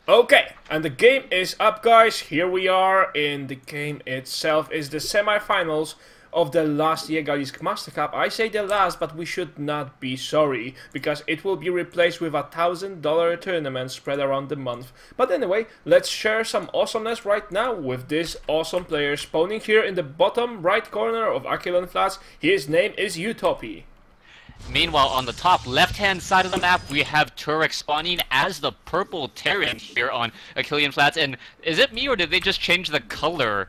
Okay, and the game is up, guys. Here we are in the game itself. Is the semi-finals of the last Jägerlisk Master Cup. I say the last, but we should not be sorry, because it will be replaced with a $1,000 tournament spread around the month. But anyway, let's share some awesomeness right now with this awesome player spawning here in the bottom right corner of Achillean Flats. His name is Utopi. Meanwhile, on the top left-hand side of the map, we have Turuk spawning as the purple Terran here on Achillean Flats. And is it me, or did they just change the color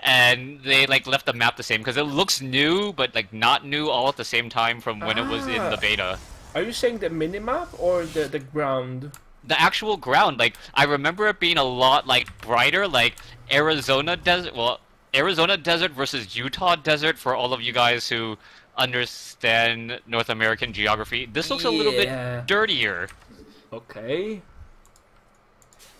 and they like left the map the same? Because it looks new, but like not new all at the same time from when it was in the beta. Are you saying the minimap or the ground? The actual ground, like I remember it being a lot like brighter, like Arizona Desert. Well, Arizona Desert versus Utah Desert for all of you guys who understand North American geography. This looks a little bit dirtier. Okay.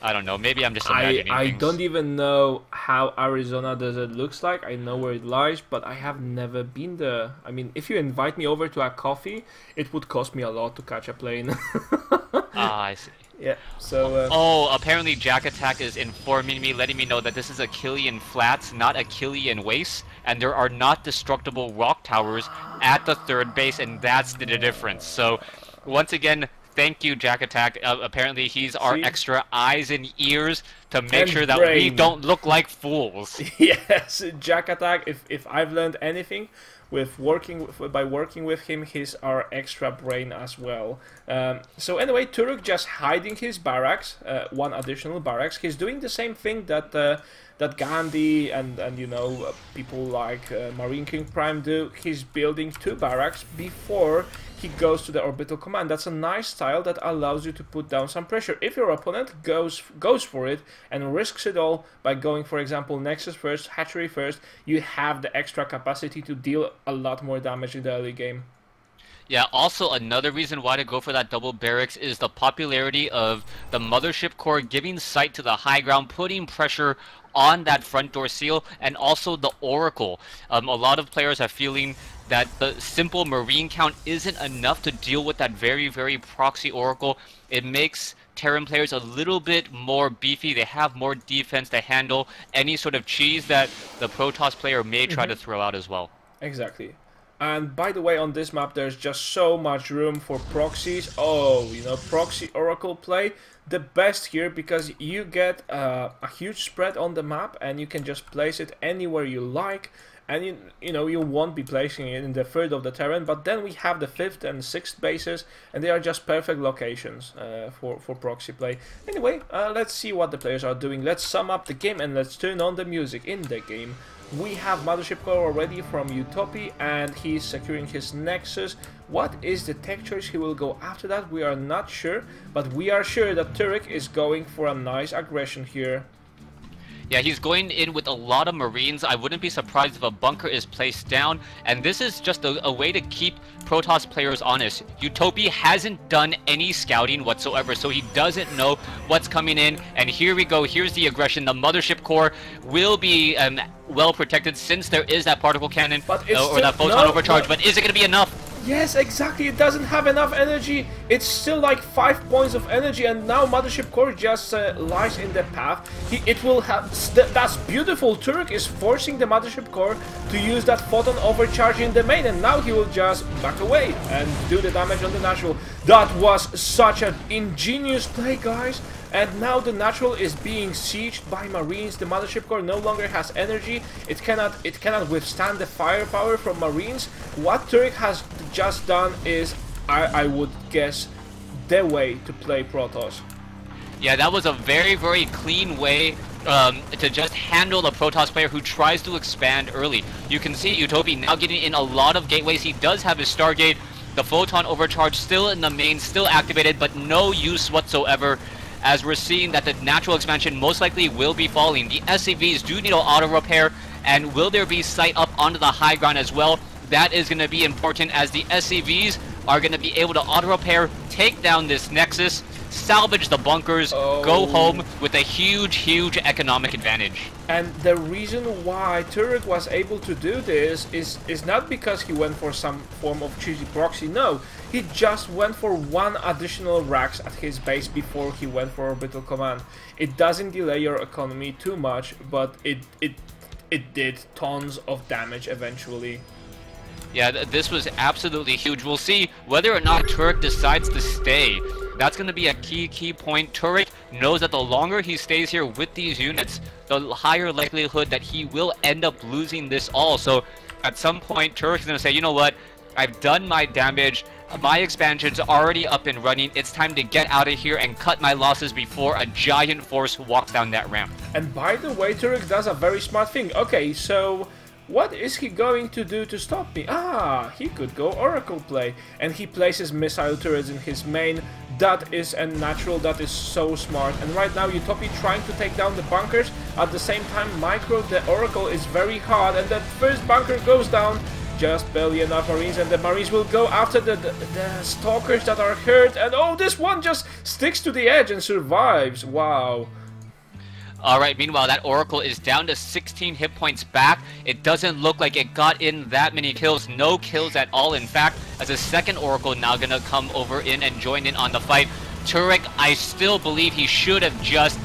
I don't know, maybe I'm just imagining I things. don't even know how Arizona Desert looks like. I know where it lies, but I have never been there. I mean, if you invite me over to a coffee, it would cost me a lot to catch a plane. Ah, I see. Yeah, so... Oh, apparently Jack Attack is informing me, letting me know that this is Achillean Flats, not Achillean Wastes, and there are not destructible rock towers at the third base, and that's the difference. So, once again, thank you, Jack Attack. Apparently he's our extra eyes and ears to make sure that we don't look like fools. Yes, Jack Attack, if I've learned anything by working with him, he's our extra brain as well. So anyway, Turuk just hiding his barracks, one additional barracks. He's doing the same thing that that Gandhi and you know people like Marine King Prime do. He's building 2 barracks before he goes to the orbital command. That's a nice style that allows you to put down some pressure. If your opponent goes for it and risks it all by going, for example, Nexus first, Hatchery first, you have the extra capacity to deal a lot more damage in the early game. Yeah, also another reason why to go for that double barracks is the popularity of the Mothership Core giving sight to the high ground, putting pressure on that front door seal, and also the Oracle. A lot of players are feeling that the simple Marine count isn't enough to deal with that very, very proxy Oracle. It makes Terran players a little bit more beefy. They have more defense to handle any sort of cheese that the Protoss player may try to throw out as well. Exactly. And by the way, on this map there's just so much room for proxies. Oh, you know, proxy Oracle play, the best here, because you get a huge spread on the map and you can just place it anywhere you like. And you know, you won't be placing it in the third of the Terran, but then we have the 5th and 6th bases, and they are just perfect locations for proxy play. Anyway, let's see what the players are doing. Let's sum up the game and let's turn on the music in the game. We have Mothership Core already from Utopi, and he's securing his Nexus. What is the tech choice he will go after that? We are not sure, but we are sure that Turuk is going for a nice aggression here. Yeah, he's going in with a lot of Marines. I wouldn't be surprised if a bunker is placed down, and this is just a way to keep Protoss players honest. Utopi hasn't done any scouting whatsoever, so he doesn't know what's coming in, and here we go. Here's the aggression. The Mothership Core will be well protected since there is that particle cannon or that photon overcharge, but is it going to be enough? Yes, exactly. It doesn't have enough energy. It's still like 5 points of energy, and now Mothership Core just lies in the path. It will have... That's beautiful. Turuk is forcing the Mothership Core to use that photon overcharge in the main, and now he will just back away and do the damage on the natural. That was such an ingenious play, guys. And now the natural is being sieged by Marines. The Mothership Core no longer has energy. It cannot withstand the firepower from Marines. What Turuk has just done is, I would guess, the way to play Protoss. Yeah, that was a very, very clean way to just handle the Protoss player who tries to expand early. You can see Utopi now getting in a lot of gateways. He does have his Stargate. The photon overcharge still in the main, still activated, but no use whatsoever, as we're seeing that the natural expansion most likely will be falling. The SCVs do need an auto repair, and will there be sight up onto the high ground as well? That is going to be important, as the SCVs are going to be able to auto-repair, take down this Nexus, salvage the bunkers, go home with a huge economic advantage. And the reason why Turuk was able to do this is not because he went for some form of cheesy proxy, no. He just went for one additional racks at his base before he went for orbital command. It doesn't delay your economy too much, but it did tons of damage eventually. Yeah, this was absolutely huge. We'll see whether or not Turuk decides to stay. That's going to be a key point. Turuk knows that the longer he stays here with these units, the higher likelihood that he will end up losing this all. So at some point, Turuk is going to say, you know what, I've done my damage, my expansion's already up and running, it's time to get out of here and cut my losses before a giant force walks down that ramp. And by the way, Turuk does a very smart thing. Okay, so what is he going to do to stop me? Ah, he could go Oracle play. And he places missile turrets in his main. That is a natural, that is so smart. And right now Utopi trying to take down the bunkers. At the same time, Micro, the Oracle, is very hard. And that first bunker goes down. Just barely enough Marines, and the Marines will go after the Stalkers that are hurt. And oh, this one just sticks to the edge and survives. Wow. Alright, meanwhile, that Oracle is down to 16 hit points back. It doesn't look like it got in that many kills. No kills at all, in fact, as a second Oracle now gonna come over in and join in on the fight. Turuk, I still believe he should have just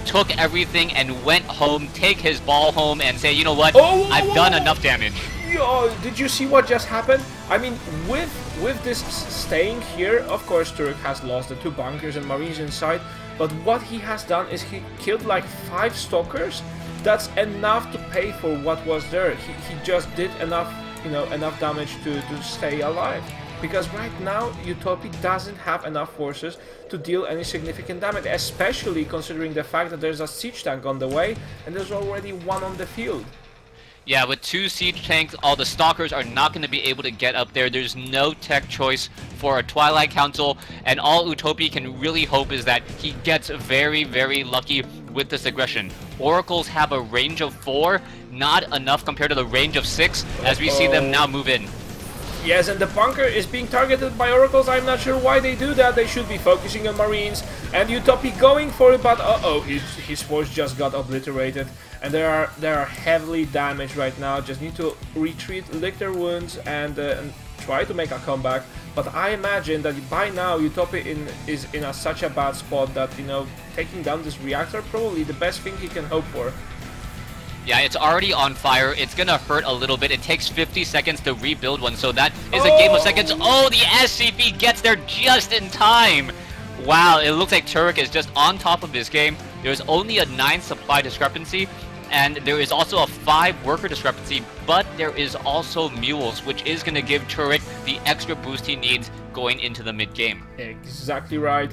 took everything and went home, take his ball home, and say, you know what, I've done enough damage. Yo, did you see what just happened? I mean, with this staying here, of course, Turuk has lost the 2 bunkers and Marines inside. But what he has done is he killed like 5 Stalkers. That's enough to pay for what was there. He just did enough, you know, enough damage to stay alive. Because right now, Utopi doesn't have enough forces to deal any significant damage, especially considering the fact that there's a siege tank on the way and there's already one on the field. Yeah, with 2 siege tanks, all the Stalkers are not going to be able to get up there. There's no tech choice for a Twilight Council, and all Utopi can really hope is that he gets very lucky with this aggression. Oracles have a range of 4, not enough compared to the range of 6, as we see them now move in. Yes, and the bunker is being targeted by Oracles. I'm not sure why they do that. They should be focusing on Marines. And Utopi going for it, but his force just got obliterated. And they are heavily damaged right now. Just need to retreat, lick their wounds, and try to make a comeback. But I imagine that by now Utopi is in such a bad spot that, you know, taking down this reactor probably the best thing he can hope for. Yeah, it's already on fire. It's gonna hurt a little bit. It takes 50 seconds to rebuild one, so that is a game of seconds. Oh, the SCP gets there just in time. Wow, it looks like Turuk is just on top of this game. There's only a 9 supply discrepancy, and there is also a 5 worker discrepancy, but there is also mules, which is gonna give Turuk the extra boost he needs going into the mid-game. Exactly right.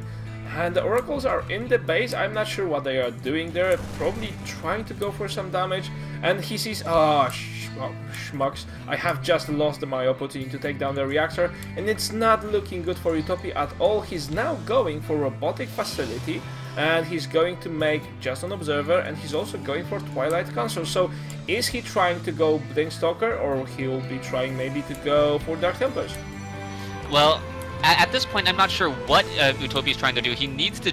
And the Oracles are in the base. I'm not sure what they are doing there. Probably trying to go for some damage. And he sees, schmucks, I have just lost my opportunity to take down the reactor. And it's not looking good for Utopi at all. He's now going for Robotic Facility. And he's going to make just an Observer. And he's also going for Twilight Council. So is he trying to go Blink Stalker? Or he'll be trying maybe to go for Dark Templars? Well, at this point, I'm not sure what Utopi is trying to do. He needs to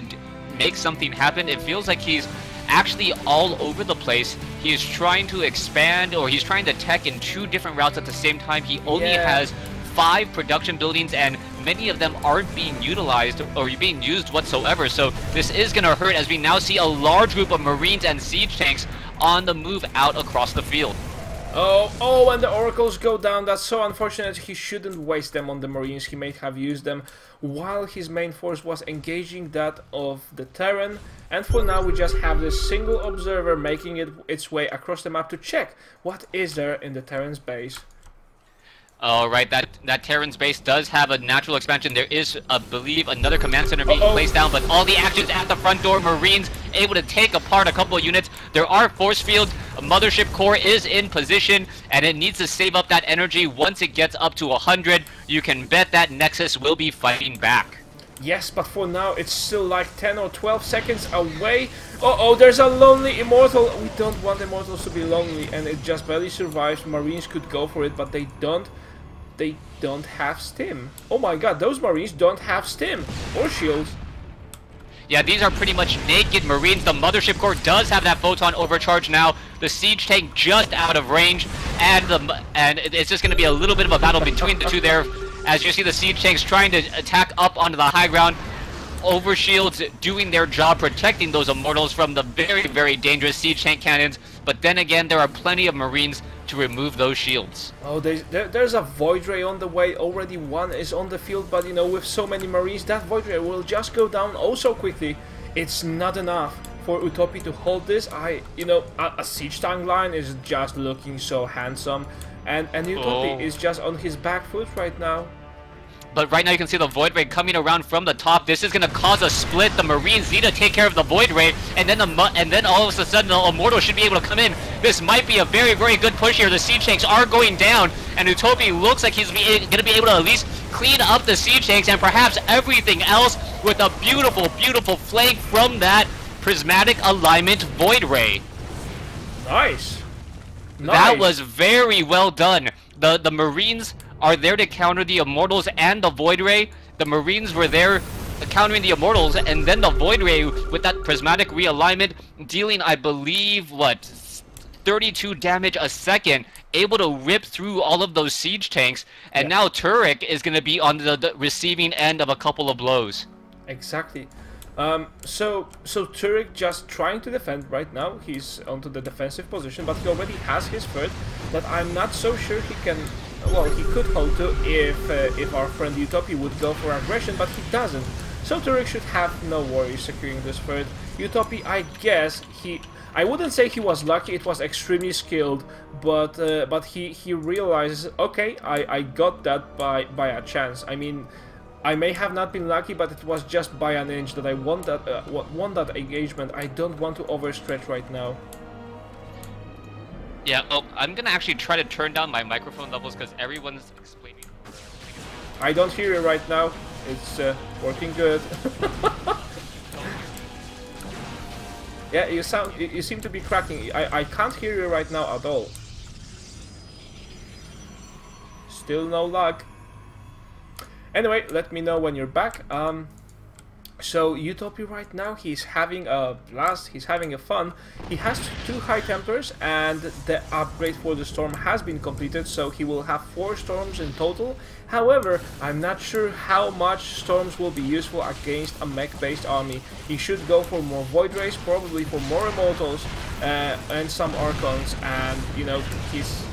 make something happen. It feels like he's actually all over the place. He is trying to expand, or he's trying to tech in 2 different routes at the same time. He only has 5 production buildings, and many of them aren't being utilized or being used whatsoever. So this is going to hurt, as we now see a large group of Marines and siege tanks on the move out across the field. Oh, and the Oracles go down. That's so unfortunate. He shouldn't waste them on the Marines. He may have used them while his main force was engaging that of the Terran. And for now, we just have this single Observer making its way across the map to check what is there in the Terran's base. Alright, that Terran's base does have a natural expansion. There is, I believe, another command center being placed down, but all the actions at the front door. Marines able to take apart a couple of units. There are force fields. A mothership core is in position, and it needs to save up that energy. Once it gets up to 100, you can bet that Nexus will be fighting back. Yes, but for now, it's still like 10 or 12 seconds away. There's a lonely Immortal. We don't want Immortals to be lonely, and it just barely survives. Marines could go for it, but they don't. they don't have stim. Oh my god, those Marines don't have stim or shields. Yeah, these are pretty much naked Marines. The Mothership Core does have that Photon overcharge now. The Siege Tank just out of range, and it's just going to be a little bit of a battle between the two there. As you see the Siege Tanks trying to attack up onto the high ground. Overshields doing their job protecting those Immortals from the very, very dangerous Siege Tank cannons. But then again, there are plenty of Marines to remove those shields. Oh, there's a Void Ray on the way. Already one is on the field, but you know, with so many Marines, that Void Ray will just go down oh so quickly. It's not enough for Utopi to hold this. A Siege Tank line is just looking so handsome, and Utopi is just on his back foot right now. But right now you can see the Void Ray coming around from the top. This is going to cause a split. The Marines need to take care of the Void Ray, and then all of a sudden the Immortal should be able to come in. This might be a very, very good push here. The Siege Tanks are going down, and Utopi looks like he's going to be able to at least clean up the Siege Tanks and perhaps everything else with a beautiful, beautiful flank from that Prismatic Alignment Void Ray. Nice. That was very well done. The Marines are there to counter the Immortals and the Void Ray. The Marines were there countering the Immortals, and then the Void Ray with that Prismatic Realignment dealing, I believe, what, 32 damage a second, able to rip through all of those Siege Tanks, and now Turuk is going to be on the receiving end of a couple of blows. Exactly. So Turuk just trying to defend right now. He's onto the defensive position, but he already has his third that I'm not so sure he can. Well, he could hold to if our friend Utopi would go for aggression, but he doesn't. So Turuk should have no worries securing this third. Utopi, I guess I wouldn't say he was lucky. It was extremely skilled, but he realizes, okay, I got that by a chance. I mean, I may have not been lucky, but it was just by an inch that I won that engagement. I don't want to overstretch right now. Yeah, I'm gonna actually try to turn down my microphone levels because everyone's explaining. I don't hear you right now. It's working good. Yeah, you seem to be cracking. I can't hear you right now at all. Still no luck. Anyway, let me know when you're back. So Utopi right now, he's having a blast, he's having a fun. He has 2 high tempers, and the upgrade for the storm has been completed, so he will have 4 storms in total. However, I'm not sure how much storms will be useful against a mech-based army. He should go for more Void Rays, probably for more Immortals, and some Archons, and you know, he's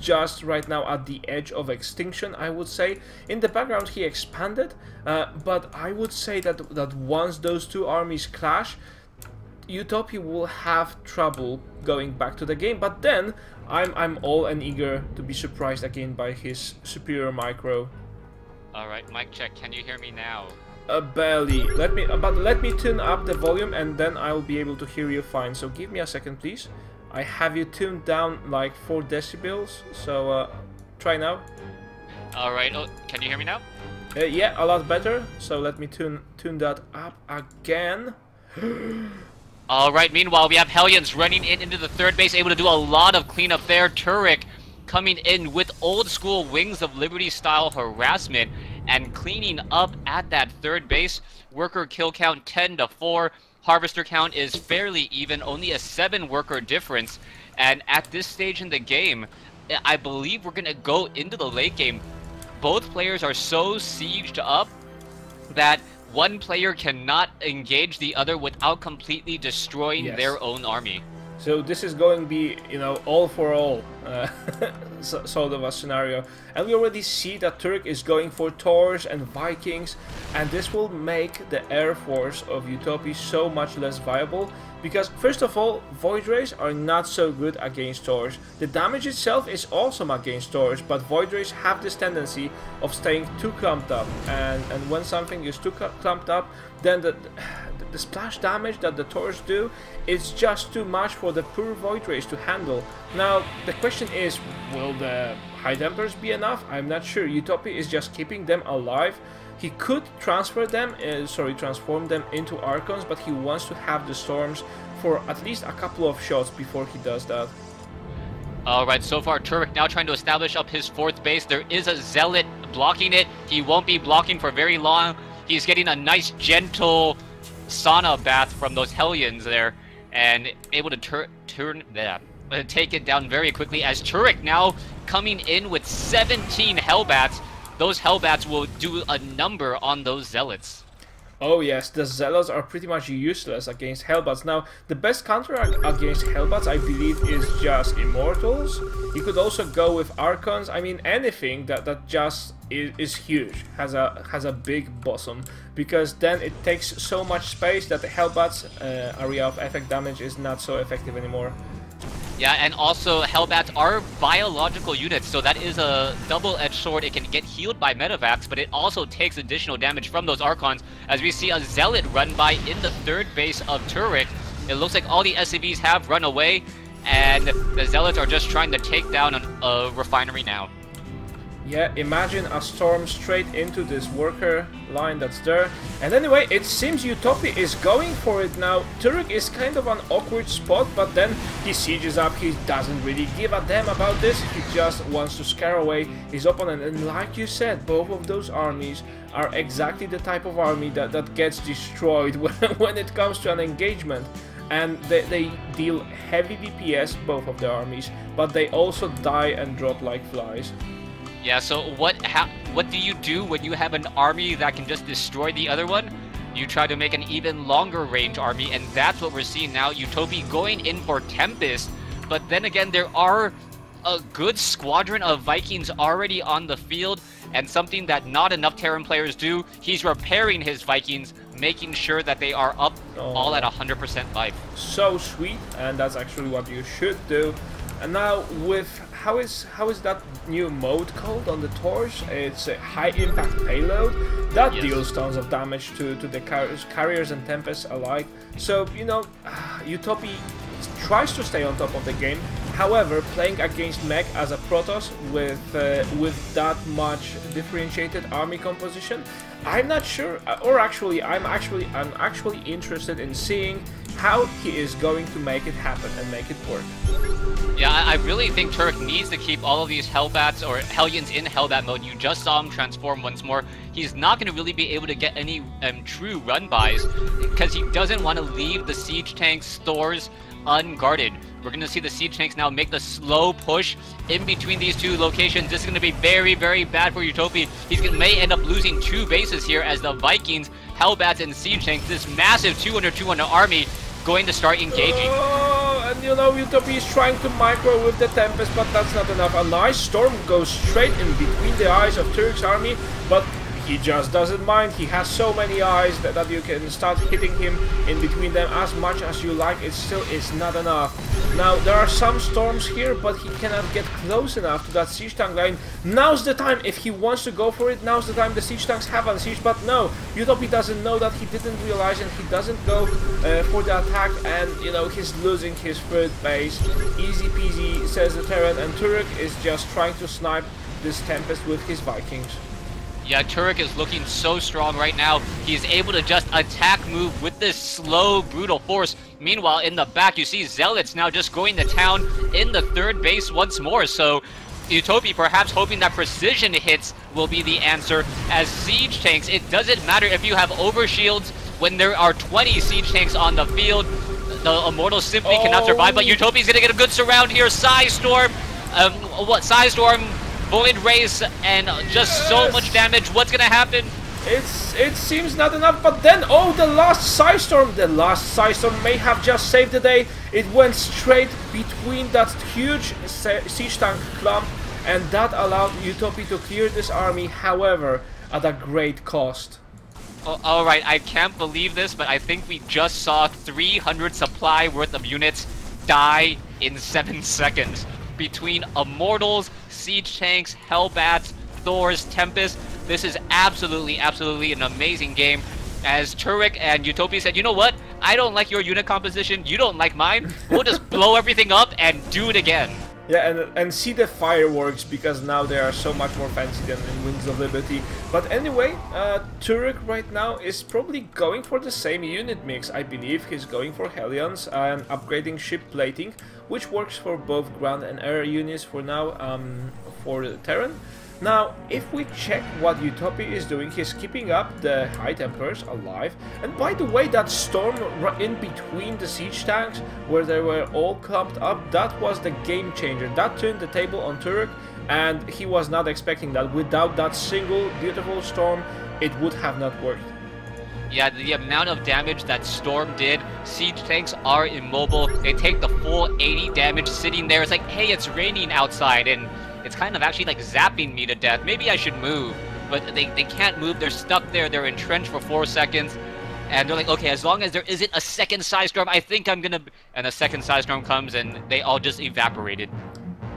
just right now at the edge of extinction, I would say. In the background he expanded, but I would say that once those 2 armies clash, Utopi will have trouble going back to the game. But then I'm all and eager to be surprised again by his superior micro. Alright, mic check, can you hear me now? Barely. Let me tune up the volume and then I'll be able to hear you fine. So give me a second, please. I have you tuned down like 4 decibels, so try now. Alright, can you hear me now? Yeah, a lot better, so let me tune that up again. Alright, meanwhile we have Hellions running into the third base, able to do a lot of cleanup there. Turuk coming in with old school Wings of Liberty style harassment and cleaning up at that third base. Worker kill count 10-4. Harvester count is fairly even, only a 7 worker difference, and at this stage in the game, I believe we're gonna go into the late game. Both players are so sieged up that one player cannot engage the other without completely destroying their own army. So this is going to be, you know, all for all sort of a scenario. And we already see that Turuk is going for Taurs and Vikings, and this will make the Air Force of Utopi so much less viable. Because, first of all, Void Rays are not so good against Taurs. The damage itself is awesome against Taurs, but Void Rays have this tendency of staying too clumped up. And when something is too clumped up, then the splash damage that the Taurs do is just too much for the poor Void Rays to handle. Now, the question is, will the high tempers be enough? I'm not sure. Utopi is just keeping them alive. He could transform them into Archons, but he wants to have the storms for at least a couple of shots before he does that. Alright, so far Turuk now trying to establish up his 4th base. There is a Zealot blocking it. He won't be blocking for very long. He's getting a nice gentle sauna bath from those Hellions there. And able to take it down very quickly as Turuk now coming in with 17 Hellbats. Those Hellbats will do a number on those Zealots. Oh yes, the Zealots are pretty much useless against Hellbats. Now, the best counter against Hellbats, I believe, is just Immortals. You could also go with Archons. I mean, anything that just is huge, has a big bosom, because then it takes so much space that the Hellbats' area of effect damage is not so effective anymore. Yeah, and also Hellbats are biological units, so that is a double-edged sword. It can get healed by Medivacs, but it also takes additional damage from those Archons. As we see a Zealot run by in the 3rd base of Turuk, it looks like all the SCVs have run away, and the Zealots are just trying to take down a refinery now. Yeah, imagine a storm straight into this worker line that's there. And anyway, it seems Utopi is going for it now. Turuk is kind of an awkward spot, but then he sieges up. He doesn't really give a damn about this. He just wants to scare away his opponent. And like you said, both of those armies are exactly the type of army that gets destroyed when it comes to an engagement. And they deal heavy DPS, both of the armies, but they also die and drop like flies. Yeah, so what do you do when you have an army that can just destroy the other one? You try to make an even longer range army, and that's what we're seeing now. Utopi going in for Tempest, but then again, there are a good squadron of Vikings already on the field, and something that not enough Terran players do, he's repairing his Vikings, making sure that they are up all at 100% life. So sweet, and that's actually what you should do. And now with how is that new mode called on the torch? It's a high impact payload that deals tons of damage to the carriers and Tempests alike. So you know, Utopi tries to stay on top of the game. However, playing against Mech as a Protoss with that much differentiated army composition, I'm not sure, or actually, I'm actually interested in seeing how he is going to make it happen and make it work. Yeah, I really think Turuk needs to keep all of these Hellbats or Hellions in Hellbat mode. You just saw him transform once more. He's not going to really be able to get any true run-bys because he doesn't want to leave the siege tanks stores unguarded. We're going to see the siege tanks now make the slow push in between these two locations. This is going to be very, very bad for Utopi. May end up losing 2 bases here as the Vikings, Hellbats, and siege tanks, this massive 200 army, going to start engaging. Oh, and you know, Utopi is trying to micro with the Tempest, but that's not enough. A nice storm goes straight in between the eyes of Turuk's army, but he just doesn't mind. He has so many eyes that you can start hitting him in between them as much as you like. It still is not enough. Now, there are some storms here, but he cannot get close enough to that siege tank line. Now's the time, if he wants to go for it, now's the time. The siege tanks have unsieged, but no, Utopi doesn't know that, he didn't realize, and he doesn't go for the attack, and you know, he's losing his 3rd base. Easy peasy, says the Terran, and Turuk is just trying to snipe this Tempest with his Vikings. Yeah, Turuk is looking so strong right now. He's able to just attack move with this slow, brutal force. Meanwhile, in the back, you see Zealots now just going to town in the 3rd base once more. So, Utopi perhaps hoping that precision hits will be the answer. As siege tanks, it doesn't matter if you have overshields. When there are 20 siege tanks on the field, the Immortals simply cannot survive. But Utopi's gonna get a good surround here. Psystorm, Psystorm, Void Race, and just so much damage. What's gonna happen? It seems not enough, but then, oh, the last Psystorm may have just saved the day. It went straight between that huge siege tank clump, and that allowed Utopi to clear this army, however, at a great cost. Oh, alright, I can't believe this, but I think we just saw 300 supply worth of units die in 7 seconds. Between Immortals, Siege Tanks, Hellbats, Thors, Tempest, this is absolutely an amazing game. As Turuk and Utopi said, you know what? I don't like your unit composition, you don't like mine. We'll just blow everything up and do it again. Yeah, and see the fireworks, because now they are so much more fancy than in Wings of Liberty. But anyway, Turuk right now is probably going for the same unit mix. I believe he's going for Hellions and upgrading ship plating, which works for both ground and air units for now, for the Terran. Now, if we check what Utopi is doing, he's keeping up the High Templars alive. And by the way, that storm in between the siege tanks, where they were all clumped up, that was the game changer. That turned the table on Turuk, and he was not expecting that. Without that single beautiful storm, it would have not worked. Yeah, the amount of damage that Storm did, siege tanks are immobile. They take the full 80 damage sitting there. It's like, hey, it's raining outside, and it's kind of actually like zapping me to death. Maybe I should move, but they can't move. They're stuck there. They're entrenched for 4 seconds. And they're like, okay, as long as there isn't a second Psy Storm, I think I'm gonna... And a second Psy Storm comes, and they all just evaporated.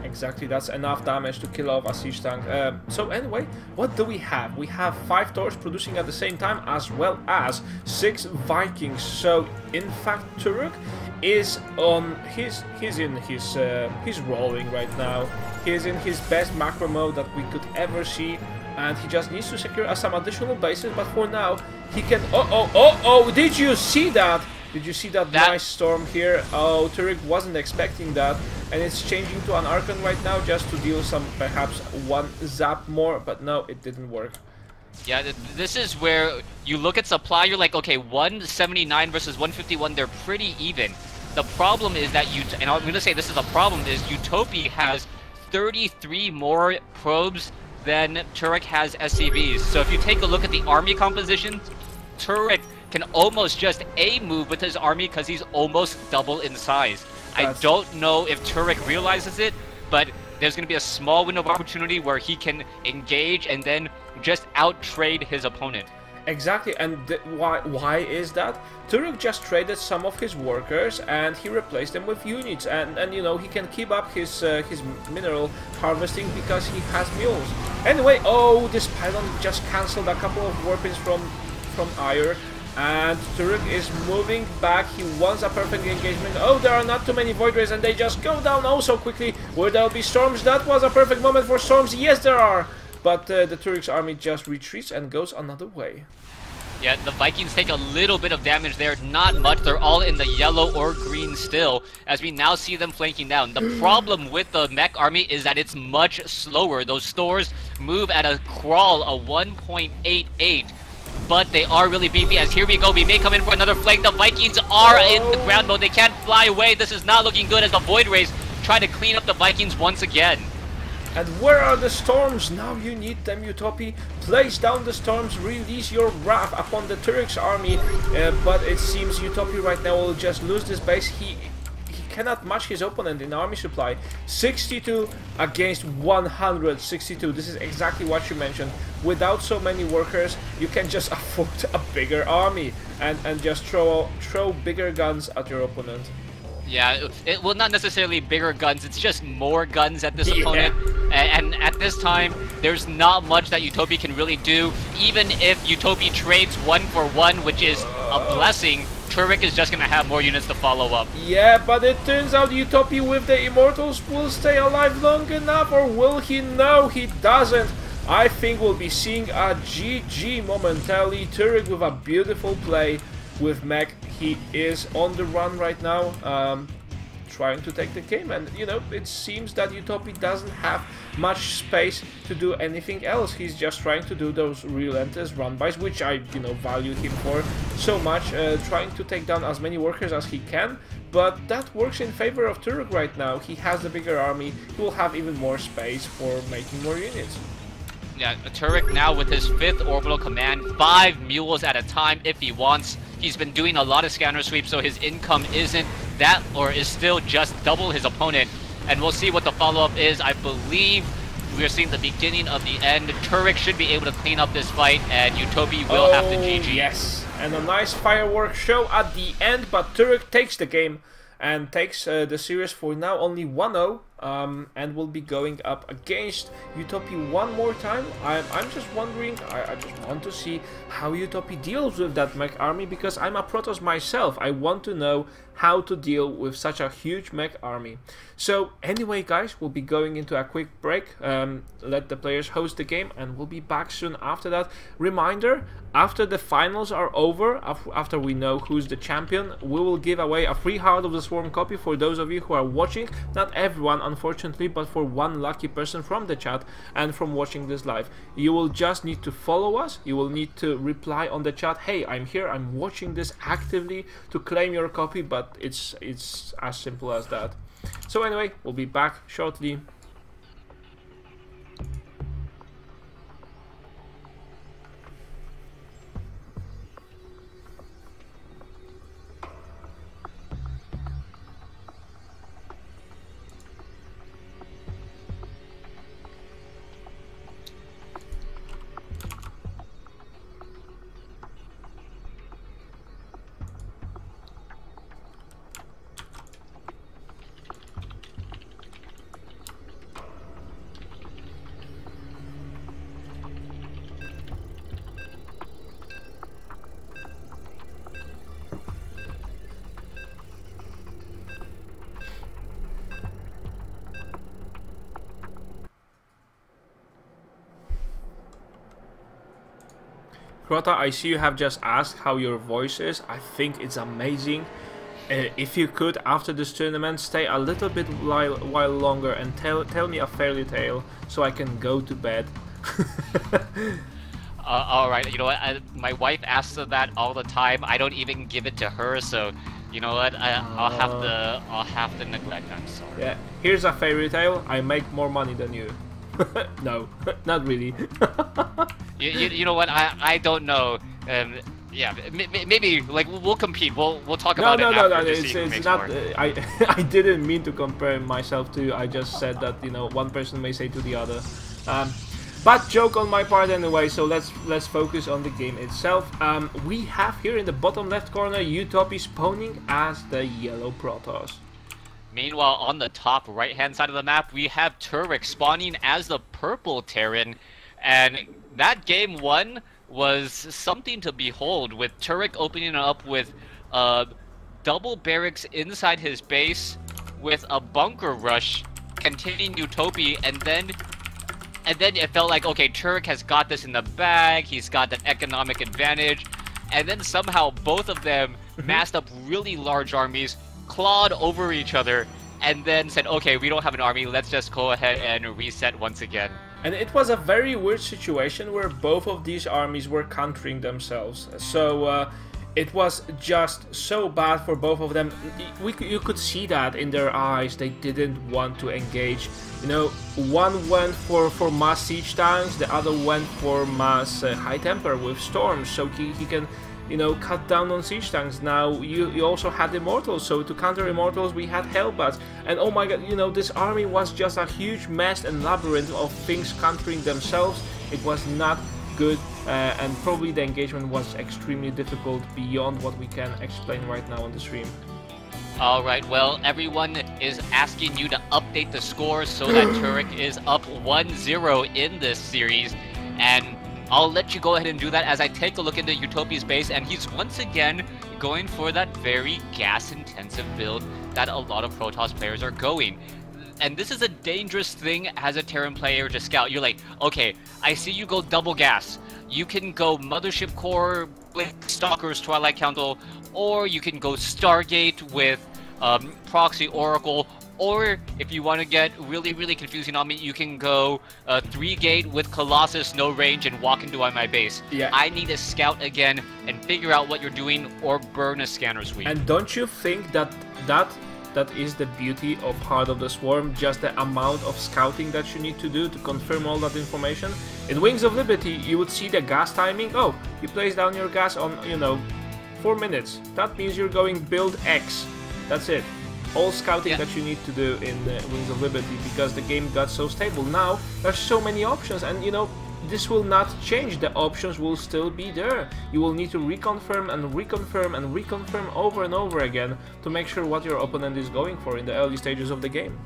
Exactly, that's enough damage to kill off a siege tank. So anyway, what do we have? We have 5 Thors producing at the same time, as well as 6 Vikings. So in fact, Turuk is on he's rolling right now. He's in his best macro mode that we could ever see, and he just needs to secure some additional bases. But for now, he can. Oh! Did you see that? Did you see that nice storm here? Oh, Turuk wasn't expecting that, and it's changing to an Archon right now just to deal some, perhaps one zap more, but no, it didn't work. Yeah, this is where you look at supply, you're like, okay, 179 versus 151, they're pretty even. The problem is that and I'm gonna say this is a problem, is Utopi has 33 more probes than Turuk has SCVs. So if you take a look at the army composition, Turuk can almost just move with his army because he's almost double in size. I don't know if Turuk realizes it, but there's going to be a small window of opportunity where he can engage and then just out-trade his opponent. Exactly, and why is that? Turuk just traded some of his workers and he replaced them with units, and you know, he can keep up his mineral harvesting because he has mules. Anyway, oh, this pylon just cancelled a couple of warpins from Ire. And Turuk is moving back. He wants a perfect engagement. Oh, there are not too many Void Rays, and they just go down oh so quickly. Will there be storms? That was a perfect moment for storms. Yes, there are. But the Turuk's army just retreats and goes another way. Yeah, the Vikings take a little bit of damage there. Not much. They're all in the yellow or green still, as we now see them flanking down. The problem with the mech army is that it's much slower. Those stores move at a crawl, a 1.88. But they are really beefy, as here we go, we may come in for another flank. The Vikings are in the ground mode, they can't fly away. This is not looking good as the Void Rays try to clean up the Vikings once again. And where are the storms? Now you need them, Utopi. Place down the storms, release your wrath upon the Turuk's army. But it seems Utopi right now will just lose this base. He cannot match his opponent in army supply. 62 against 162. This is exactly what you mentioned. Without so many workers, you can just afford a bigger army and just throw bigger guns at your opponent. Yeah, it will not necessarily bigger guns, it's just more guns at this opponent. And at this time, there's not much that Utopi can really do. Even if Utopi trades 1 for 1, which is a blessing, Turuk is just going to have more units to follow up. Yeah, but it turns out Utopi with the Immortals will stay alive long enough, or will he? No, he doesn't. I think we'll be seeing a GG momentarily. Turuk with a beautiful play with mech. He is on the run right now, trying to take the game, and you know, it seems that Utopi doesn't have much space to do anything else. He's just trying to do those relentless run-bys, which I, you know, value him for so much, trying to take down as many workers as he can, but that works in favor of Turuk right now. He has the bigger army, he will have even more space for making more units. Yeah, Turuk now with his 5th orbital command, 5 mules at a time if he wants. He's been doing a lot of scanner sweeps, so his income isn't that, or is still just double his opponent. And we'll see what the follow-up is. I believe we're seeing the beginning of the end. Turuk should be able to clean up this fight, and Utopi will have to GG. Yes, and a nice fireworks show at the end, but Turuk takes the game and takes the series for now only 1-0 and will be going up against Utopi one more time. I'm just wondering, I just want to see how Utopi deals with that mech army, because I'm a Protoss myself. I want to know how to deal with such a huge mech army. So anyway guys, we'll be going into a quick break, let the players host the game, and we'll be back soon after that. Reminder, after the finals are over, after we know who's the champion, we will give away a free Heart of the Swarm copy for those of you who are watching. Not everyone unfortunately, but for one lucky person from the chat and from watching this live. You will just need to follow us, you will need to reply on the chat, hey, I'm here, I'm watching this actively, to claim your copy, but it's as simple as that. So anyway, we'll be back shortly. Crota, I see you have just asked how your voice is. I think it's amazing. If you could, after this tournament, stay a little bit while longer and tell me a fairy tale so I can go to bed. Alright, you know what, my wife asks that all the time. I don't even give it to her, so you know what, I'll have to neglect. I'm sorry. Yeah, here's a fairy tale. I make more money than you. No, not really. you know what, I don't know. Yeah, maybe like we'll compete. We'll talk about it after. No. It's not. I didn't mean to compare myself to you. I just said that, you know, one person may say to the other. But joke on my part anyway. So let's focus on the game itself. We have here in the bottom left corner Utopi spawning as the yellow Protoss. Meanwhile, on the top right-hand side of the map, we have Turuk spawning as the purple Terran, and that game one was something to behold, with Turuk opening up with double barracks inside his base with a bunker rush containing Utopi, and then it felt like, okay, Turuk has got this in the bag, he's got that economic advantage, and then somehow both of them massed up really large armies, clawed over each other, and then said, okay, we don't have an army, let's just go ahead and reset once again. And it was a very weird situation where both of these armies were countering themselves. So it was just so bad for both of them. You could see that in their eyes. They didn't want to engage. You know, one went for mass siege tanks, the other went for mass high temper with storms, so he can, you know, cut down on siege tanks. Now you also had immortals, so to counter immortals we had hellbats, and oh my god, you know, this army was just a huge mess and labyrinth of things countering themselves. It was not good, and probably the engagement was extremely difficult beyond what we can explain right now on the stream. Alright, well, everyone is asking you to update the score so that Turuk is up 1-0 in this series, and I'll let you go ahead and do that as I take a look into Utopi's base, and he's once again going for that very gas-intensive build that a lot of Protoss players are going. And this is a dangerous thing as a Terran player to scout. You're like, okay, I see you go double gas. You can go Mothership Core with Stalkers, Twilight Council, or you can go Stargate with Proxy Oracle, or if you want to get really confusing on me, you can go 3-gate with Colossus, no range, and walk into my base. Yeah. I need to scout again and figure out what you're doing, or burn a scanner sweep. And don't you think that is the beauty of Heart of the Swarm, just the amount of scouting that you need to do to confirm all that information? In Wings of Liberty, you would see the gas timing. Oh, you place down your gas on, you know, 4 minutes. That means you're going build X. That's it. All scouting that you need to do in Wings of Liberty, because the game got so stable. Now there's so many options, and you know, this will not change. The options will still be there. You will need to reconfirm and reconfirm and reconfirm over and over again to make sure what your opponent is going for in the early stages of the game.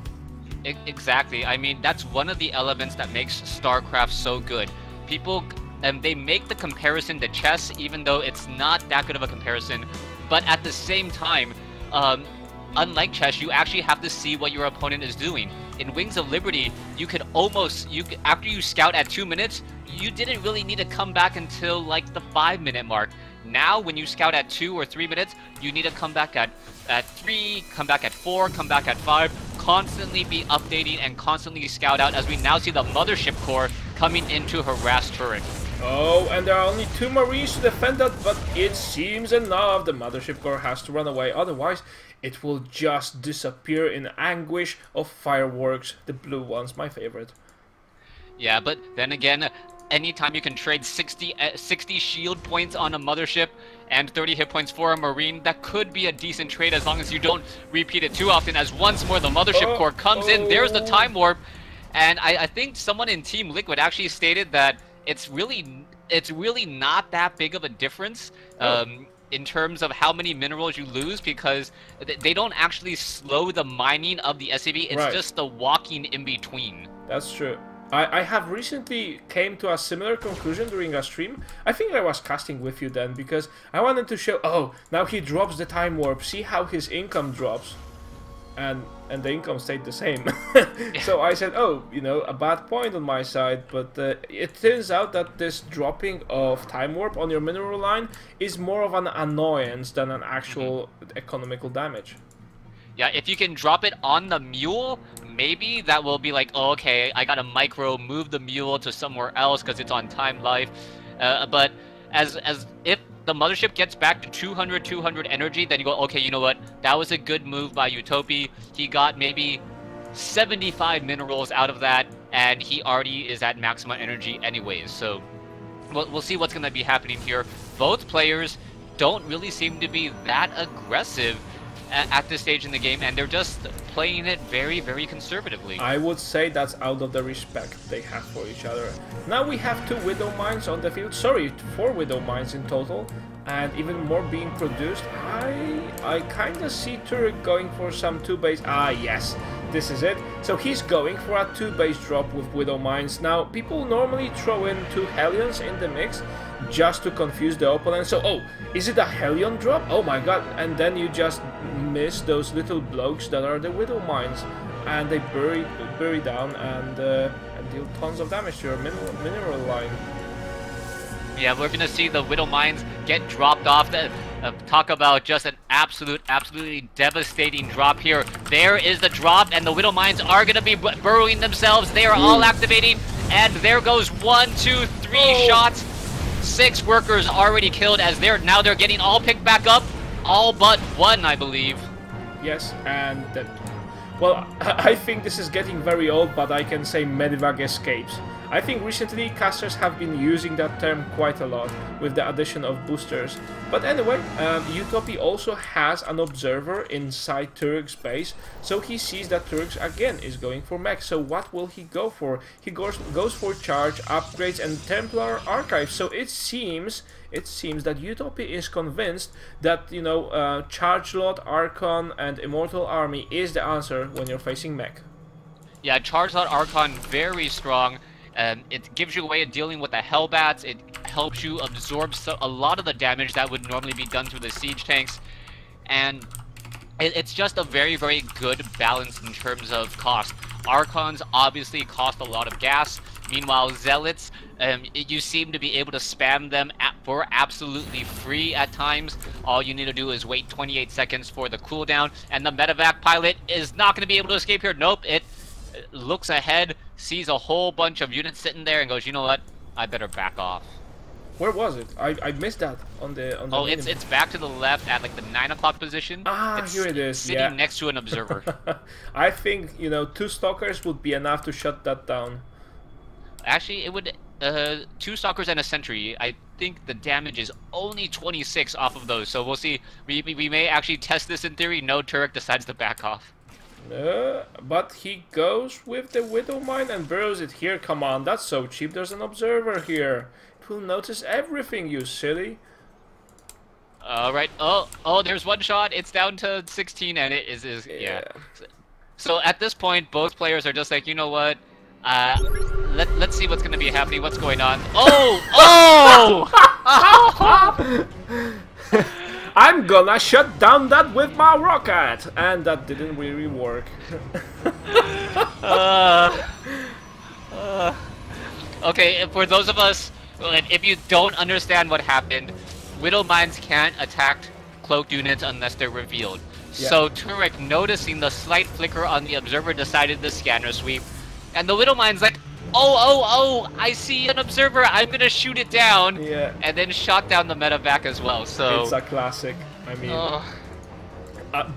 Exactly. I mean, that's one of the elements that makes StarCraft so good. People, they make the comparison to chess, even though it's not that good of a comparison. But at the same time, um, unlike chess, you actually have to see what your opponent is doing. In Wings of Liberty, you could almost, after you scout at 2 minutes, you didn't really need to come back until like the 5-minute mark. Now, when you scout at 2 or 3 minutes, you need to come back at 3, come back at 4, come back at 5, constantly be updating and constantly scout out as we now see the Mothership Core coming in to harass Turuk. Oh, and there are only 2 Marines to defend that, but it seems enough. The Mothership Core has to run away, otherwise it will just disappear in anguish of fireworks. The blue one's my favorite. Yeah, but then again, anytime you can trade 60 shield points on a Mothership and 30 hit points for a Marine, that could be a decent trade as long as you don't repeat it too often, as once more the Mothership Core comes in. There's the Time Warp, and I think someone in Team Liquid actually stated that it's really not that big of a difference in terms of how many minerals you lose, because they don't actually slow the mining of the SCV, it's just the walking in between. That's true. I have recently came to a similar conclusion during a stream. I think I was casting with you then, because I wanted to show, oh, now he drops the Time Warp, see how his income drops. And the income stayed the same. So I said, oh, you know, a bad point on my side, but it turns out that this dropping of Time Warp on your mineral line is more of an annoyance than an actual economical damage. Yeah, if you can drop it on the mule, maybe that will be like, oh, okay, I gotta move the mule to somewhere else because it's on time life. But as if the Mothership gets back to 200 energy, then you go, okay, you know what? That was a good move by Utopi. He got maybe 75 minerals out of that, and he already is at maximum energy anyways. So we'll see what's gonna be happening here. Both players don't really seem to be that aggressive at this stage in the game, and they're just playing it very, very conservatively. I would say that's out of the respect they have for each other. Now we have 2 Widow Mines on the field, sorry, 4 Widow Mines in total, and even more being produced. I kinda see Turuk going for some 2 base, yes, this is it. So he's going for a 2 base drop with Widow Mines. Now, people normally throw in 2 Hellions in the mix, just to confuse the opponent. So, oh, is it a Hellion drop? Oh my god, and then you just miss those little blokes that are the Widow Mines, and they bury down and deal tons of damage to your mineral line. Yeah, we're gonna see the Widow Mines get dropped off. Talk about just an absolutely devastating drop here. There is the drop, and the Widow Mines are gonna be burrowing themselves. They are all activating, and there goes 1, 2, 3 shots. 6 workers already killed, as they're getting all picked back up, all but 1, I believe. Yes, and well, I think this is getting very old, but I can say Medivac escapes. I think recently casters have been using that term quite a lot with the addition of boosters. But anyway, Utopi also has an observer inside Turuk's base, so he sees that Turuk again is going for mech. So what will he go for? He goes for charge, upgrades, and Templar archives. So it seems that Utopi is convinced that, you know, Charge Lot, Archon, and Immortal Army is the answer when you're facing mech. Yeah, Charge Lot Archon, very strong. It gives you a way of dealing with the Hellbats. It helps you absorb a lot of the damage that would normally be done through the siege tanks. And it's just a very, very good balance in terms of cost. Archons obviously cost a lot of gas. Meanwhile, Zealots, you seem to be able to spam them for absolutely free at times. All you need to do is wait 28 seconds for the cooldown, and the Medivac pilot is not going to be able to escape here. Nope, it looks ahead, sees a whole bunch of units sitting there, and goes, you know what? I better back off. Where was it? I missed that on the. Oh, it's back to the left at like the 9 o'clock position. Here it is. Sitting next to an observer. I think, you know, 2 stalkers would be enough to shut that down. Actually, it would 2 stalkers and a sentry. I think the damage is only 26 off of those. So we'll see. We may actually test this in theory. No, Turuk decides to back off. But he goes with the Widow Mine and burrows it here. Come on, that's so cheap. There's an observer here. It will notice everything, you silly. Alright. Oh, there's 1 shot. It's down to 16, and it is yeah. So at this point, both players are just like, you know what? Uh, let's see what's gonna be happening. What's going on? Oh! Oh! I'm gonna shut down that with my rocket! And that didn't really work. Okay, for those of us, if you don't understand what happened, Widow Mines can't attack cloaked units unless they're revealed. Yeah. So Turuk, noticing the slight flicker on the observer, decided to scanner sweep. And the Widow Mine's like, oh, I see an observer, I'm gonna shoot it down. Yeah. And then shot down the medevac as well, so... It's a classic. I mean...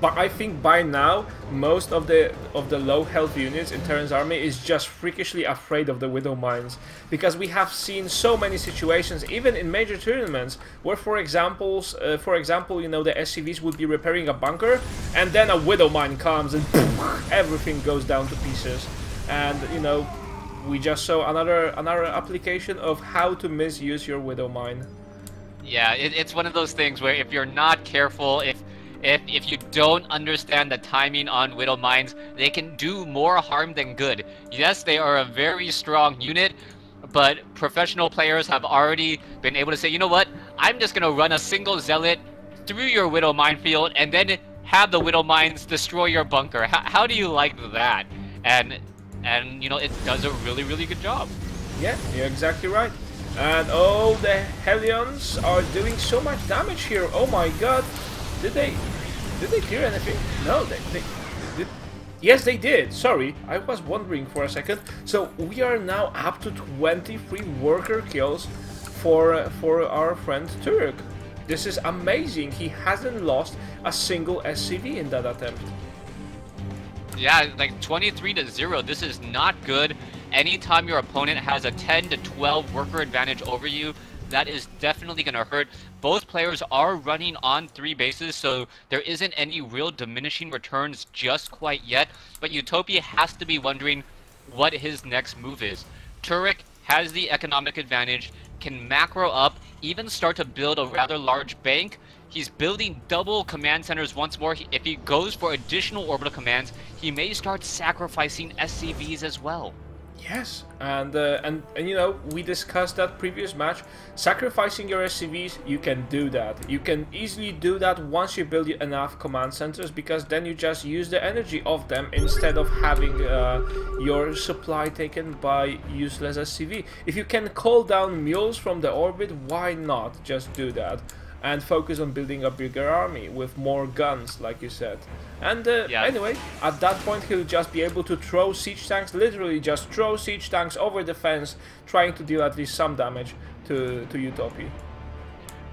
but I think by now, most of the low health units in Terran's army is just freakishly afraid of the Widow Mines. Because we have seen so many situations, even in major tournaments, where for example, you know, the SCVs would be repairing a bunker, and then a Widow Mine comes and everything goes down to pieces. And, you know, we just saw another application of how to misuse your Widow Mine. Yeah, it's one of those things where if you're not careful, if you don't understand the timing on Widow Mines, they can do more harm than good. Yes, they are a very strong unit, but professional players have already been able to say, you know what, I'm just gonna run a single Zealot through your Widow Minefield and then have the Widow Mines destroy your bunker. How do you like that? And you know, it does a really good job. Yeah, you're exactly right. And oh, the Hellions are doing so much damage here. Oh my god. Did they clear anything? No, they did. Yes, they did. Sorry, I was wondering for a second. So we are now up to 23 worker kills for our friend Turuk. This is amazing. He hasn't lost a single SCV in that attempt. Yeah, like 23-0. This is not good. Anytime your opponent has a 10 to 12 worker advantage over you, that is definitely going to hurt. Both players are running on 3 bases, so there isn't any real diminishing returns just quite yet. But Utopi has to be wondering what his next move is. Turuk has the economic advantage, can macro up, even start to build a rather large bank. He's building double command centers once more. If he goes for additional orbital commands, he may start sacrificing SCVs as well. Yes, and you know, we discussed that previous match. Sacrificing your SCVs, you can do that. You can easily do that once you build enough command centers, because then you just use the energy of them instead of having your supply taken by useless SCV. If you can call down mules from the orbit, why not just do that? And focus on building a bigger army with more guns, like you said. And yeah. Anyway, at that point he'll just be able to throw siege tanks, literally just throw siege tanks over the fence, trying to deal at least some damage to Utopi.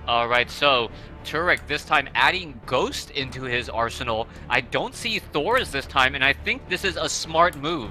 Alright, so Turuk this time adding Ghost into his arsenal. I don't see Thors this time, and I think this is a smart move.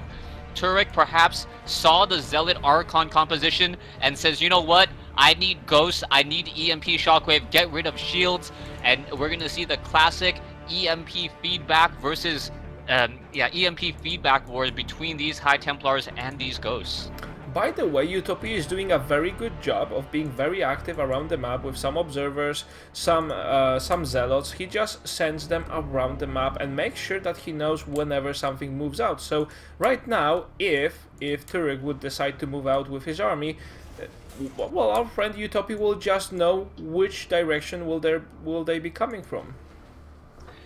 Turuk perhaps saw the Zealot Archon composition and says, you know what? I need Ghosts, I need EMP Shockwave, get rid of shields, and we're going to see the classic EMP feedback versus, EMP feedback wars between these High Templars and these Ghosts. By the way, Utopi is doing a very good job of being very active around the map with some observers, some zealots. He just sends them around the map and makes sure that he knows whenever something moves out. So right now, if Turuk would decide to move out with his army, well, our friend Utopi will just know which direction will they be coming from.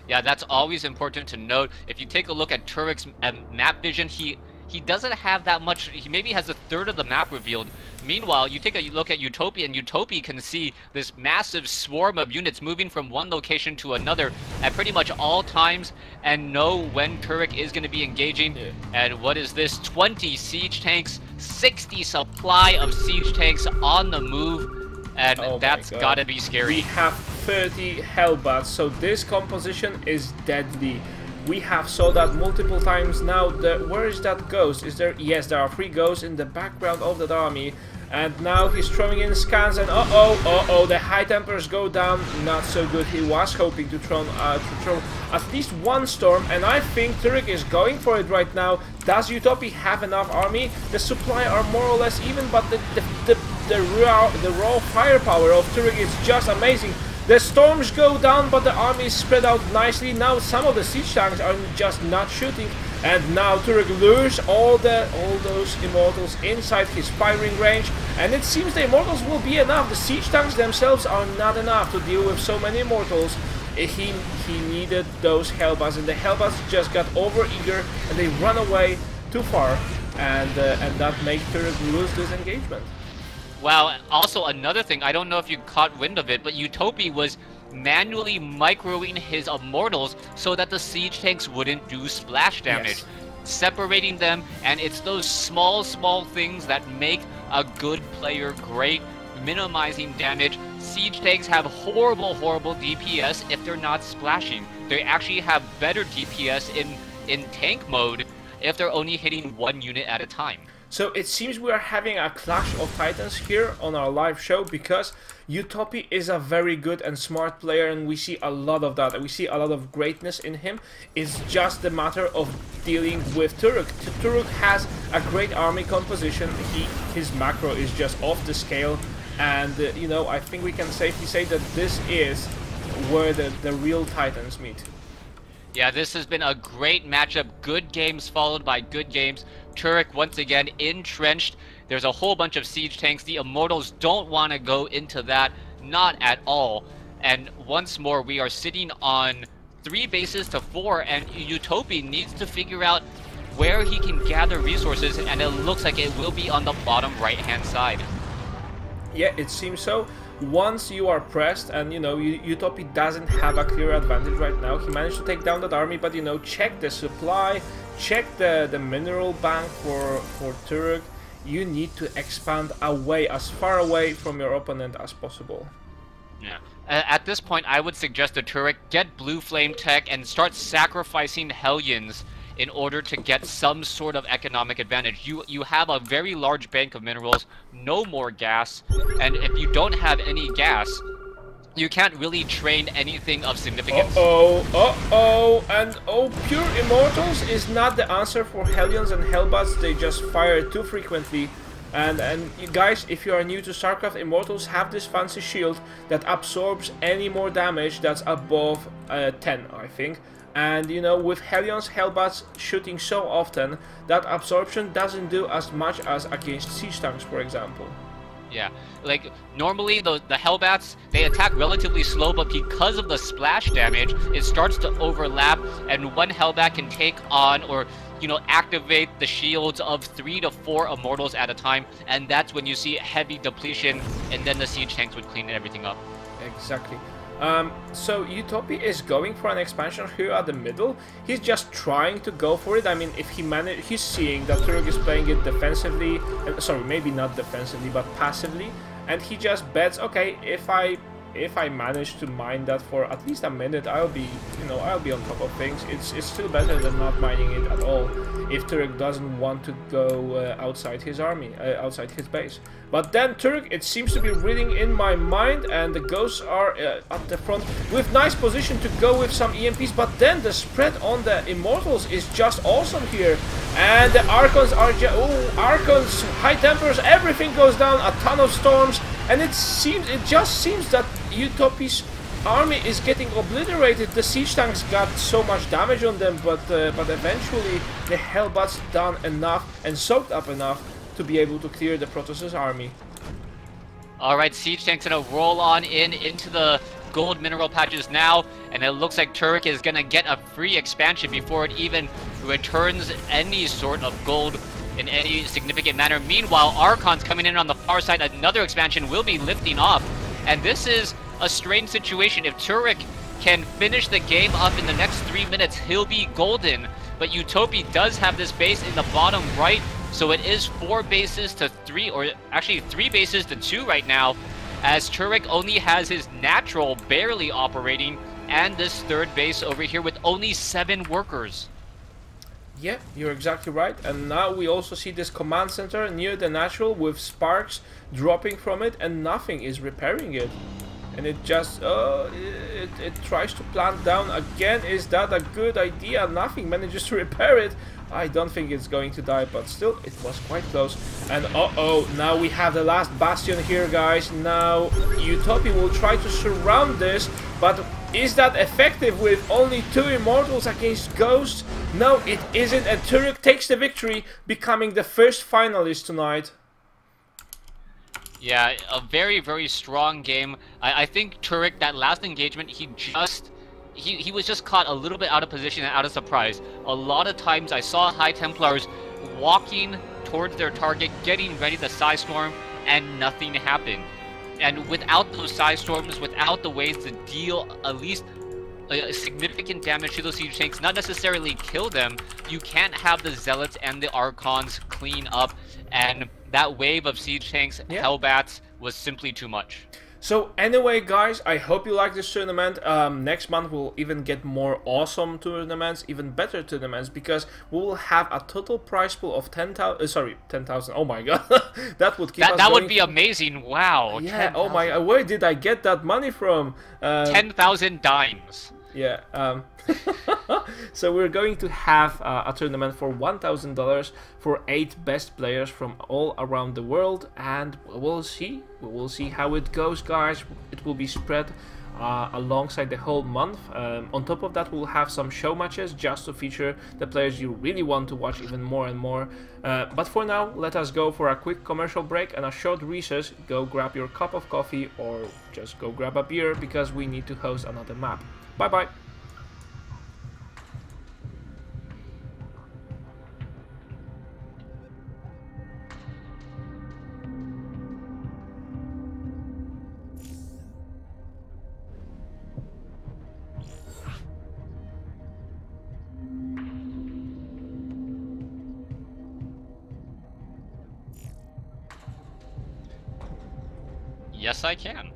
Yeah, that's always important to note. If you take a look at Turuk's map vision, he doesn't have that much. He maybe has a third of the map revealed. Meanwhile, you take a look at Utopi, and Utopi can see this massive swarm of units moving from one location to another at pretty much all times, and know when Turuk is going to be engaging. Yeah. And what is this? 20 siege tanks, 60 supply of siege tanks on the move, and that's got to be scary. We have 30 Hellbats, so this composition is deadly. We have saw that multiple times now. Where is that ghost? Is there? Yes, there are 3 ghosts in the background of that army. And now he's throwing in scans, and the High Templars go down. Not so good. He was hoping to throw at least one storm, and I think Turuk is going for it right now. Does Utopi have enough army? The supply are more or less even, but the raw firepower of Turuk is just amazing. The storms go down, but the army is spread out nicely. Now some of the siege tanks are just not shooting, and now Turuk lures all those immortals inside his firing range, and it seems the immortals will be enough. The siege tanks themselves are not enough to deal with so many immortals. He needed those Hellbats, and the Hellbats just got over eager and they run away too far, and that makes Turuk lose this engagement. Wow, also another thing, I don't know if you caught wind of it, but Utopi was manually microing his immortals so that the siege tanks wouldn't do splash damage. Yes. Separating them, and it's those small things that make a good player great, minimizing damage. Siege tanks have horrible DPS if they're not splashing. They actually have better DPS in tank mode if they're only hitting one unit at a time. So it seems we are having a clash of titans here on our live show, because Utopi is a very good and smart player, and we see a lot of that. We see a lot of greatness in him. It's just the matter of dealing with Turuk. Turuk has a great army composition. His macro is just off the scale, and you know, I think we can safely say that this is where the real titans meet. Yeah, this has been a great matchup. Good games followed by good games. Turuk once again entrenched. There's a whole bunch of siege tanks. The immortals don't want to go into that, not at all. And once more, we are sitting on 3 bases to 4, and Utopi needs to figure out where he can gather resources, and it looks like it will be on the bottom right-hand side. Yeah, it seems so. Once you are pressed, and you know, Utopi doesn't have a clear advantage right now. He managed to take down that army, but you know, check the supply, check the mineral bank for Turuk. You need to expand away, as far away from your opponent as possible. Yeah. At this point, I would suggest to Turuk get Blue Flame Tech and start sacrificing Hellions in order to get some sort of economic advantage. You have a very large bank of minerals, no more gas, and if you don't have any gas, you can't really train anything of significance. And pure immortals is not the answer for Hellions and Hellbats. They just fire too frequently. And you guys, if you are new to Starcraft, immortals have this fancy shield that absorbs any more damage that's above 10, I think. And you know, with Hellions, Hellbats shooting so often, that absorption doesn't do as much as against siege tanks, for example. Yeah, like normally the Hellbats, they attack relatively slow, but because of the splash damage, it starts to overlap, and one Hellbat can take on, or you know, activate the shields of 3 to 4 immortals at a time, and that's when you see heavy depletion, and then the siege tanks would clean everything up. Exactly. So Utopi is going for an expansion here at the middle. He's just trying to go for it. I mean, if he's seeing that Turuk is playing it defensively, sorry, maybe not defensively, but passively, and he just bets, okay, if I manage to mine that for at least a minute, I'll be on top of things. It's still better than not mining it at all, if Turuk doesn't want to go outside his army, outside his base. But then Turuk, it seems to be reading in my mind, and the ghosts are at the front with nice position to go with some EMPs, but then the spread on the immortals is just awesome here. And the Archons are Archons, high tempers, everything goes down, a ton of storms, and it just seems that Utopi's army is getting obliterated. The siege tanks got so much damage on them, but eventually the Hellbats done enough and soaked up enough to be able to clear the Protoss' army. Alright, siege tanks gonna roll on into the gold mineral patches now, and it looks like Turuk is gonna get a free expansion before it even returns any sort of gold in any significant manner. Meanwhile, Archon's coming in on the far side. Another expansion will be lifting off, and this is a strange situation. If Turuk can finish the game up in the next 3 minutes, he'll be golden, but Utopi does have this base in the bottom right, so it is 4 bases to 3, or actually 3 bases to 2 right now, as Turuk only has his natural barely operating, and this 3rd base over here with only 7 workers. Yeah, you're exactly right. And now we also see this command center near the natural with sparks dropping from it, and nothing is repairing it. And it just, it tries to plant down again. Is that a good idea? Nothing manages to repair it. I don't think it's going to die, but still, it was quite close. And uh-oh, now we have the last bastion here, guys. Now, Utopi will try to surround this, but is that effective with only 2 immortals against Ghosts? No, it isn't, and Turuk takes the victory, becoming the first finalist tonight. Yeah, a very, very strong game. I think Turuk, that last engagement, he was just caught a little bit out of position and out of surprise. A lot of times I saw High Templars walking towards their target, getting ready to Psy Storm, and nothing happened. And without those Psy Storms, without the ways to deal at least significant damage to those siege tanks, not necessarily kill them, you can't have the Zealots and the Archons clean up, and that wave of siege tanks, Hellbats, was simply too much. So anyway, guys, I hope you like this tournament. Next month we'll even get more awesome tournaments, even better tournaments, because we will have a total prize pool of 10,000. Sorry, 10,000. Oh my god, that would keep us That going. would be amazing. Wow. Yeah. 10, oh my. Where did I get that money from? 10,000 dimes. Yeah. So we're going to have a tournament for $1,000 for 8 best players from all around the world, and we'll see. We will see how it goes, guys. It will be spread alongside the whole month. On top of that, we'll have some show matches just to feature the players you really want to watch even more and more. But for now, let us go for a quick commercial break and a short recess. Go grab your cup of coffee or just go grab a beer, because we need to host another map. Bye bye. Yes, I can.